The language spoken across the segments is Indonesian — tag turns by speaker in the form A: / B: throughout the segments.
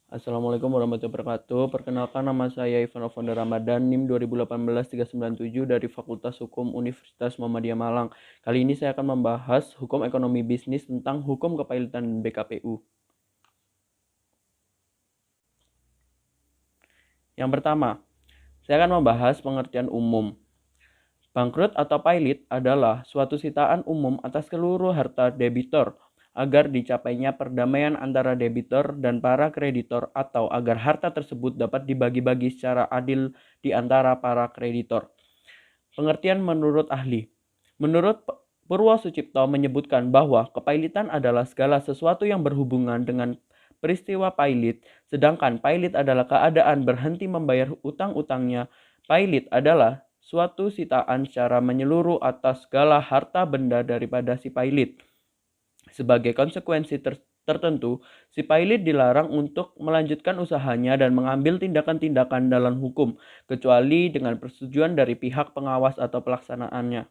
A: Assalamualaikum warahmatullahi wabarakatuh. Perkenalkan, nama saya Ivan Alfonder Ramadan, NIM 2018-397 dari Fakultas Hukum Universitas Muhammadiyah Malang. Kali ini saya akan membahas hukum ekonomi bisnis tentang hukum kepailitan BKPU. Yang pertama, saya akan membahas pengertian umum. Bangkrut atau pailit adalah suatu sitaan umum atas seluruh harta debitor agar dicapainya perdamaian antara debitor dan para kreditor atau agar harta tersebut dapat dibagi-bagi secara adil di antara para kreditor. Pengertian menurut ahli. Menurut Purwosucipto menyebutkan bahwa kepailitan adalah segala sesuatu yang berhubungan dengan peristiwa pailit, sedangkan pailit adalah keadaan berhenti membayar utang-utangnya. Pailit adalah suatu sitaan secara menyeluruh atas segala harta benda daripada si pailit. Sebagai konsekuensi tertentu, si pailit dilarang untuk melanjutkan usahanya dan mengambil tindakan-tindakan dalam hukum, kecuali dengan persetujuan dari pihak pengawas atau pelaksanaannya.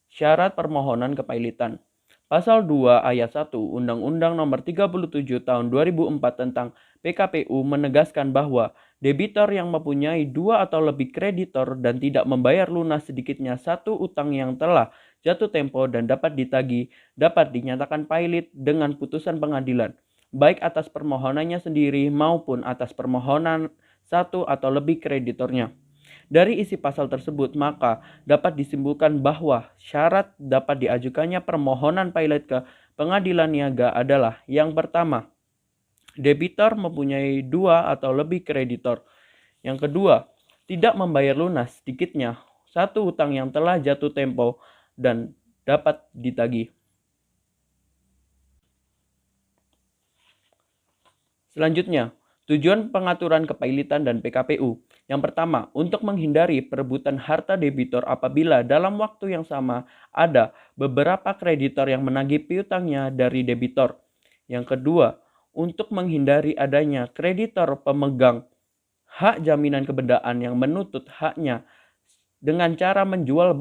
A: Syarat permohonan kepailitan. Pasal 2 ayat 1 Undang-Undang Nomor 37 Tahun 2004 tentang PKPU menegaskan bahwa debitor yang mempunyai dua atau lebih kreditor dan tidak membayar lunas sedikitnya satu utang yang telah jatuh tempo dan dapat ditagih dapat dinyatakan pailit dengan putusan pengadilan, baik atas permohonannya sendiri maupun atas permohonan satu atau lebih kreditornya. Dari isi pasal tersebut, maka dapat disimpulkan bahwa syarat dapat diajukannya permohonan pailit ke pengadilan niaga adalah yang pertama, debitor mempunyai dua atau lebih kreditor. Yang kedua, tidak membayar lunas sedikitnya satu utang yang telah jatuh tempo dan dapat ditagih. Selanjutnya, tujuan pengaturan kepailitan dan PKPU. Yang pertama, untuk menghindari perebutan harta debitor apabila dalam waktu yang sama ada beberapa kreditor yang menagih piutangnya dari debitor. Yang kedua, untuk menghindari adanya kreditor pemegang hak jaminan kebendaan yang menuntut haknya dengan cara menjual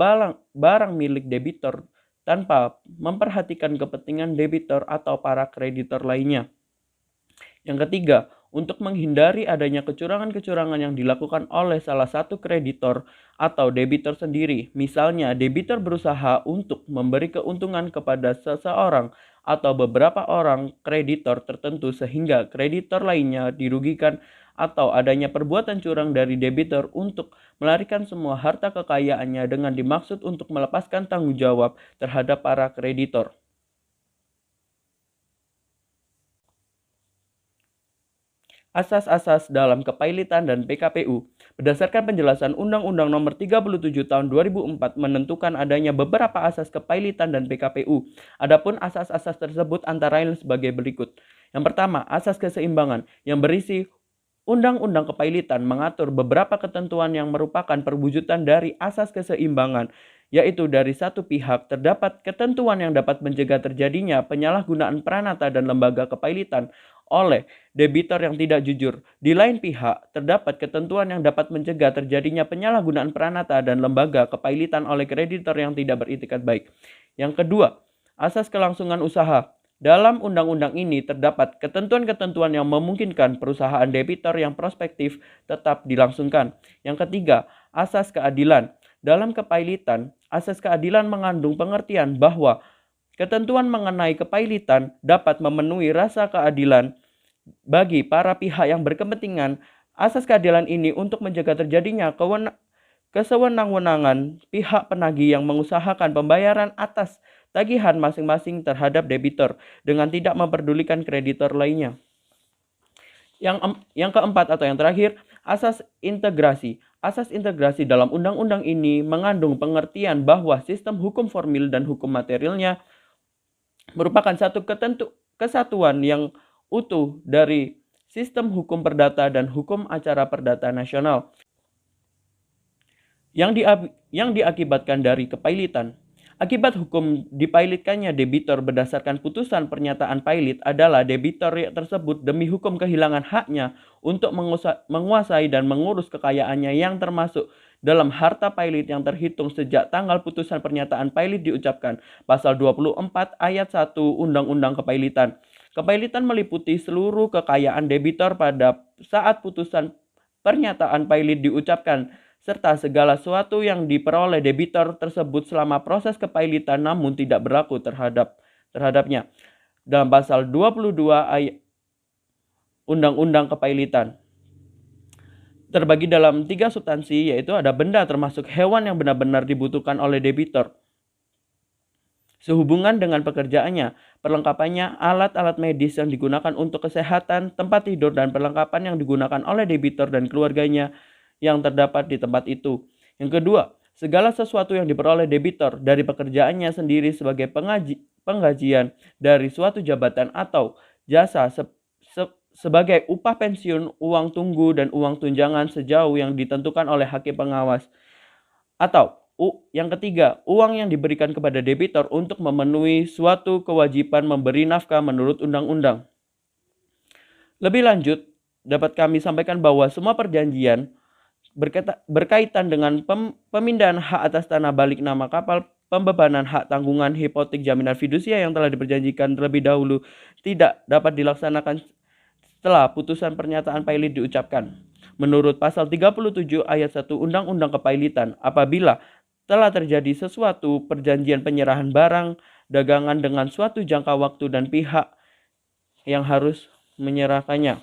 A: barang milik debitor tanpa memperhatikan kepentingan debitor atau para kreditor lainnya. Yang ketiga, untuk menghindari adanya kecurangan-kecurangan yang dilakukan oleh salah satu kreditor atau debitor sendiri. Misalnya, debitor berusaha untuk memberi keuntungan kepada seseorang atau beberapa orang kreditor tertentu sehingga kreditor lainnya dirugikan, atau adanya perbuatan curang dari debitor untuk melarikan semua harta kekayaannya dengan dimaksud untuk melepaskan tanggung jawab terhadap para kreditor. Asas-asas dalam kepailitan dan PKPU. Berdasarkan penjelasan Undang-Undang Nomor 37 Tahun 2004 menentukan adanya beberapa asas kepailitan dan PKPU. Adapun asas-asas tersebut antara lain sebagai berikut. Yang pertama, asas keseimbangan yang berisi Undang-Undang Kepailitan mengatur beberapa ketentuan yang merupakan perwujudan dari asas keseimbangan, yaitu dari satu pihak terdapat ketentuan yang dapat mencegah terjadinya penyalahgunaan peranata dan lembaga kepailitan oleh debitor yang tidak jujur. Di lain pihak, terdapat ketentuan yang dapat mencegah terjadinya penyalahgunaan peranata dan lembaga kepailitan oleh kreditor yang tidak beritikat baik. Yang kedua, asas kelangsungan usaha. Dalam undang-undang ini terdapat ketentuan-ketentuan yang memungkinkan perusahaan debitor yang prospektif tetap dilangsungkan. Yang ketiga, asas keadilan. Dalam kepailitan, asas keadilan mengandung pengertian bahwa ketentuan mengenai kepailitan dapat memenuhi rasa keadilan bagi para pihak yang berkepentingan. Asas keadilan ini untuk mencegah terjadinya kesewenang-wenangan pihak penagih yang mengusahakan pembayaran atas tagihan masing-masing terhadap debitor dengan tidak memperdulikan kreditor lainnya. Yang keempat atau yang terakhir, asas integrasi. Asas integrasi dalam undang-undang ini mengandung pengertian bahwa sistem hukum formil dan hukum materialnya merupakan satu kesatuan yang utuh dari sistem hukum perdata dan hukum acara perdata nasional yang diakibatkan dari kepailitan. Akibat hukum dipailitkannya debitor berdasarkan putusan pernyataan pailit adalah debitor tersebut demi hukum kehilangan haknya untuk menguasai dan mengurus kekayaannya yang termasuk dalam harta pailit yang terhitung sejak tanggal putusan pernyataan pailit diucapkan. Pasal 24 ayat 1 Undang-Undang Kepailitan. Kepailitan meliputi seluruh kekayaan debitor pada saat putusan pernyataan pailit diucapkan, serta segala sesuatu yang diperoleh debitor tersebut selama proses kepailitan namun tidak berlaku terhadapnya. Dalam pasal 22 ayat Undang-Undang Kepailitan terbagi dalam 3 substansi, yaitu ada benda termasuk hewan yang benar-benar dibutuhkan oleh debitor, sehubungan dengan pekerjaannya, perlengkapannya, alat-alat medis yang digunakan untuk kesehatan, tempat tidur, dan perlengkapan yang digunakan oleh debitor dan keluarganya yang terdapat di tempat itu. Yang kedua, segala sesuatu yang diperoleh debitor dari pekerjaannya sendiri sebagai penggajian dari suatu jabatan atau jasa sebagai upah pensiun, uang tunggu, dan uang tunjangan sejauh yang ditentukan oleh hakim pengawas. Atau yang ketiga, uang yang diberikan kepada debitor untuk memenuhi suatu kewajiban memberi nafkah menurut undang-undang. Lebih lanjut, dapat kami sampaikan bahwa semua perjanjian berkaitan dengan pemindahan hak atas tanah balik nama kapal, pembebanan hak tanggungan, hipotek, jaminan fidusia yang telah diperjanjikan terlebih dahulu tidak dapat dilaksanakan setelah putusan pernyataan pailit diucapkan. Menurut pasal 37 ayat 1 Undang-Undang Kepailitan, apabila telah terjadi sesuatu perjanjian penyerahan barang dagangan dengan suatu jangka waktu dan pihak yang harus menyerahkannya,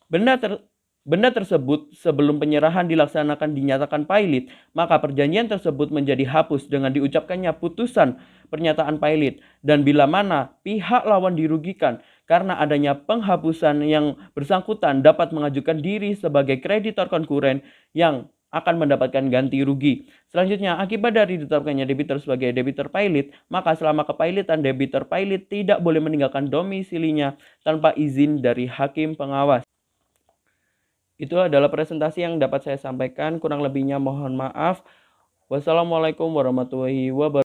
A: benda tersebut sebelum penyerahan dilaksanakan dinyatakan pailit, maka perjanjian tersebut menjadi hapus dengan diucapkannya putusan pernyataan pailit. Dan bila mana pihak lawan dirugikan karena adanya penghapusan, yang bersangkutan dapat mengajukan diri sebagai kreditor konkuren yang akan mendapatkan ganti rugi. Selanjutnya, akibat dari ditetapkannya debitor sebagai debitor pailit, maka selama kepailitan debitor pailit tidak boleh meninggalkan domisilinya tanpa izin dari hakim pengawas. Itu adalah presentasi yang dapat saya sampaikan, kurang lebihnya mohon maaf. Wassalamualaikum warahmatullahi wabarakatuh.